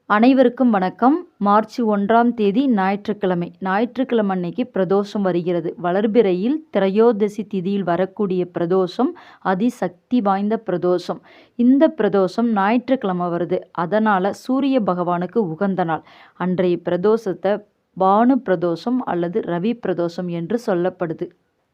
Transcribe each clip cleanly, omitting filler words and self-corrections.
அனைவருக்கும் வணக்கம். மார்ச் 1ஆம் தேதி ஞாயிற்றுக்கிழமை. ஞாயிற்றுக்கிழமை அன்னைக்கு பிரதோஷம் வருகிறது. வளர்பிறையில் திரையோதசி திதியில் வரக்கூடிய பிரதோஷம் அதிசக்தி வாய்ந்த பிரதோஷம். இந்த பிரதோஷம் ஞாயிற்றுக்கிழமை வருது. அதனால் சூரிய பகவானுக்கு உகந்த நாள். அன்றைய பிரதோஷத்தை பானு பிரதோஷம் அல்லது ரவி பிரதோஷம் என்று சொல்லப்படுது.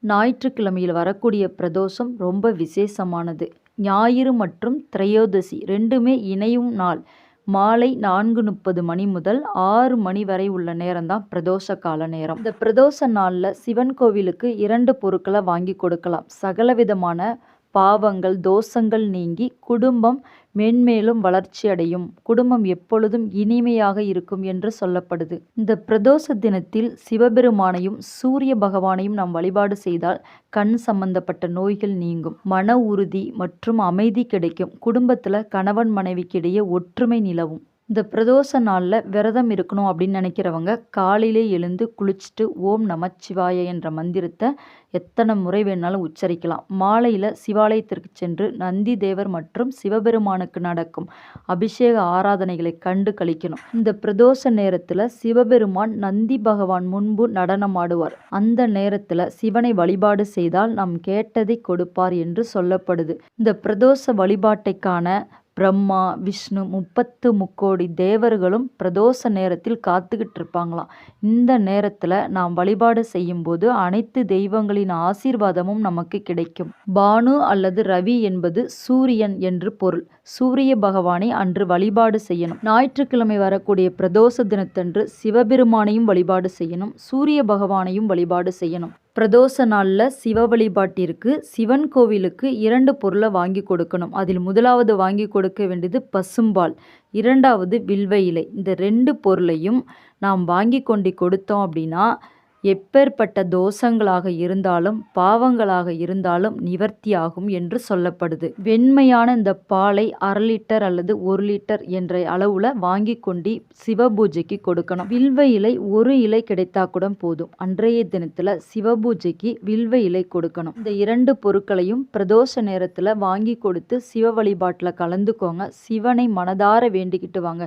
ஞாயிற்றுக்கிழமையில் வரக்கூடிய பிரதோஷம் ரொம்ப விசேஷமானது. ஞாயிறு மற்றும் திரையோதசி ரெண்டுமே இணையும் நாள். மாலை 4:30 மணி முதல் 6 மணி வரை உள்ள நேரம்தான் பிரதோஷ கால நேரம். இந்த பிரதோஷ நாளில் சிவன் கோவிலுக்கு 2 பொருட்களை வாங்கி கொடுக்கலாம். சகலவிதமான பாவங்கள் தோஷங்கள் நீங்கி குடும்பம் மென்மேலும் வளர்ச்சி அடையும், குடும்பம் எப்பொழுதும் இனிமையாக இருக்கும் என்று சொல்லப்படுது. இந்த பிரதோஷ தினத்தில் சிவபெருமானையும் சூரிய பகவானையும் நாம் வழிபாடு செய்தால் கண் சம்பந்தப்பட்ட நோய்கள் நீங்கும், மன உறுதி மற்றும் அமைதி கிடைக்கும், குடும்பத்தில் கணவன் மனைவிக்கிடையே ஒற்றுமை நிலவும். இந்த பிரதோஷ நாளில் விரதம் இருக்கணும் அப்படின்னு நினைக்கிறவங்க காலையிலே எழுந்து குளிச்சுட்டு ஓம் நமச்சிவாய என்ற மந்திரத்தை எத்தனை முறை வேணாலும் உச்சரிக்கலாம். மாலையில் சிவாலயத்திற்கு சென்று நந்தி தேவர் மற்றும் சிவபெருமானுக்கு நடக்கும் அபிஷேக ஆராதனைகளை கண்டு கழிக்கணும். இந்த பிரதோஷ நேரத்தில் சிவபெருமான் நந்தி பகவான் முன்பு நடனமாடுவார். அந்த நேரத்தில் சிவனை வழிபாடு செய்தால் நாம் கேட்டதை கொடுப்பார் என்று சொல்லப்படுது. இந்த பிரதோஷ வழிபாட்டைக்கான பிரம்மா விஷ்ணு 33 தேவர்களும் பிரதோஷ நேரத்தில் காத்துக்கிட்டு இருப்பாங்களாம். இந்த நேரத்தில் நாம் வழிபாடு செய்யும் போது அனைத்து தெய்வங்களின் ஆசீர்வாதமும் நமக்கு கிடைக்கும். பானு அல்லது ரவி என்பது சூரியன் என்று பொருள். சூரிய பகவானை அன்று வழிபாடு செய்யணும். ஞாயிற்றுக்கிழமை வரக்கூடிய பிரதோஷ தினத்தன்று சிவபெருமானையும் வழிபாடு செய்யணும், சூரிய பகவானையும் வழிபாடு செய்யணும். பிரதோஷ நாளில் சிவ வழிபாட்டிற்கு சிவன் கோவிலுக்கு 2 பொருளை வாங்கி கொடுக்கணும். அதில் முதலாவது வாங்கி கொடுக்க வேண்டியது பசும்பால், 2வது வில்வ இலை. இந்த 2 பொருளையும் நாம் வாங்கி கொண்டு கொடுத்தோம் அப்படின்னா எப்பேற்பட்ட தோஷங்களாக இருந்தாலும் பாவங்களாக இருந்தாலும் நிவர்த்தி ஆகும் என்று சொல்லப்படுது. வெண்மையான இந்த பாலை 1/2 லிட்டர் அல்லது 1 லிட்டர் என்ற அளவில் வாங்கி கொண்டு சிவபூஜைக்கு கொடுக்கணும். வில்வ இலை 1 இலை கிடைத்தா கூட போதும். அன்றைய தினத்தில் சிவபூஜைக்கு வில்வ இலை கொடுக்கணும். இந்த 2 பொருட்களையும் பிரதோஷ நேரத்தில் வாங்கி கொடுத்து சிவ வழிபாட்டில் கலந்துக்கோங்க. சிவனை மனதார வேண்டிக்கிட்டு வாங்க.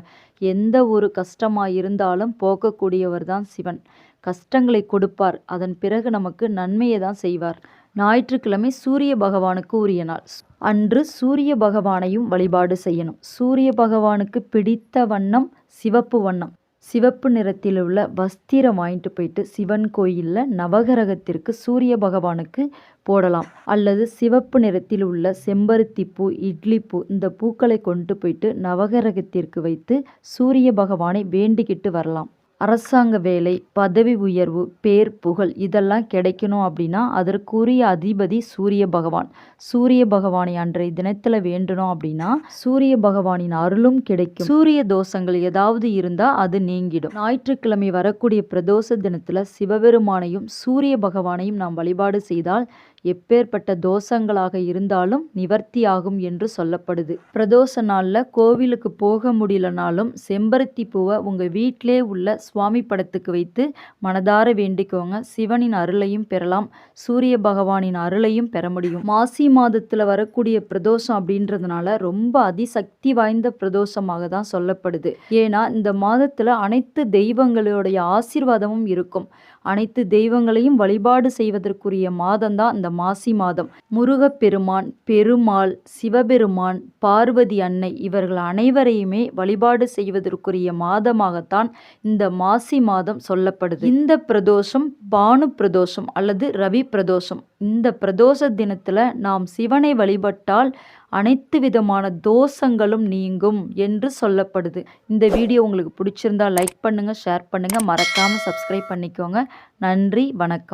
எந்த ஒரு கஷ்டமாக இருந்தாலும் போக்கக்கூடியவர் தான் சிவன். கஷ்டங்களை கொடுப்பார், அதன் பிறகு நமக்கு நன்மையை தான் செய்வார். ஞாயிற்றுக்கிழமை சூரிய பகவானுக்கு உரிய நாள். அன்று சூரிய பகவானையும் வழிபாடு செய்யணும். சூரிய பகவானுக்கு பிடித்த வண்ணம் சிவப்பு வண்ணம். சிவப்பு நிறத்தில் உள்ள வஸ்திரம் வாங்கிட்டு போயிட்டு சிவன் கோயிலில் நவகிரகத்திற்கு சூரிய பகவானுக்கு போடலாம். அல்லது சிவப்பு நிறத்தில் உள்ள செம்பருத்தி பூ, இட்லி பூ, இந்த பூக்களை கொண்டு போயிட்டு நவகிரகத்திற்கு வைத்து சூரிய பகவானை வேண்டிக்கிட்டு வரலாம். அரசாங்க வேலை, பதவி உயர்வு, பேர் புகழ் இதெல்லாம் கிடைக்கணும் அப்படின்னா அதற்குரிய அதிபதி சூரிய பகவான். சூரிய பகவானை அன்றைய தினத்தில் வேண்டணும் அப்படின்னா சூரிய பகவானின் அருளும் கிடைக்கும். சூரிய தோஷங்கள் ஏதாவது இருந்தால் அது நீங்கிடும். ஞாயிற்றுக்கிழமை வரக்கூடிய பிரதோஷ தினத்தில் சிவபெருமானையும் சூரிய பகவானையும் நாம் வழிபாடு செய்தால் எப்பேற்பட்ட தோஷங்களாக இருந்தாலும் நிவர்த்தி ஆகும் என்று சொல்லப்படுது. பிரதோஷ நாளில் கோவிலுக்கு போக முடியலனாலும் செம்பருத்தி பூவை உங்கள் வீட்டிலே உள்ள சுவாமி படத்துக்கு வைத்து மனதார வேண்டிக்கோங்க. சிவனின் அருளையும் பெறலாம், சூரிய பகவானின் அருளையும் பெற முடியும். மாசி மாதத்தில் வரக்கூடிய பிரதோஷம் அப்படின்றதுனால ரொம்ப அதிசக்தி வாய்ந்த பிரதோஷமாக தான் சொல்லப்படுது. ஏன்னா இந்த மாதத்தில் அனைத்து தெய்வங்களுடைய ஆசீர்வாதமும் இருக்கும். அனைத்து தெய்வங்களையும் வழிபாடு செய்வதற்குரிய மாதம்தான் இந்த மாசி மாதம். முருகப்பெருமான், பெருமாள், சிவபெருமான், பார்வதி அன்னை இவர்கள் அனைவரையுமே வழிபாடு செய்வதற்குரிய மாதமாகத்தான் இந்த மாசி மாதம் சொல்லப்படுது. இந்த பிரதோஷம் பானு பிரதோஷம் அல்லது ரவி பிரதோஷம். இந்த பிரதோஷ தினத்தில் நாம் சிவனை வழிபட்டால் அனைத்து விதமான தோஷங்களும் நீங்கும் என்று சொல்லப்படுது. இந்த வீடியோ உங்களுக்கு பிடிச்சிருந்தா லைக் பண்ணுங்கள், ஷேர் பண்ணுங்கள், மறக்காமல் சப்ஸ்கிரைப் பண்ணிக்கோங்க. நன்றி, வணக்கம்.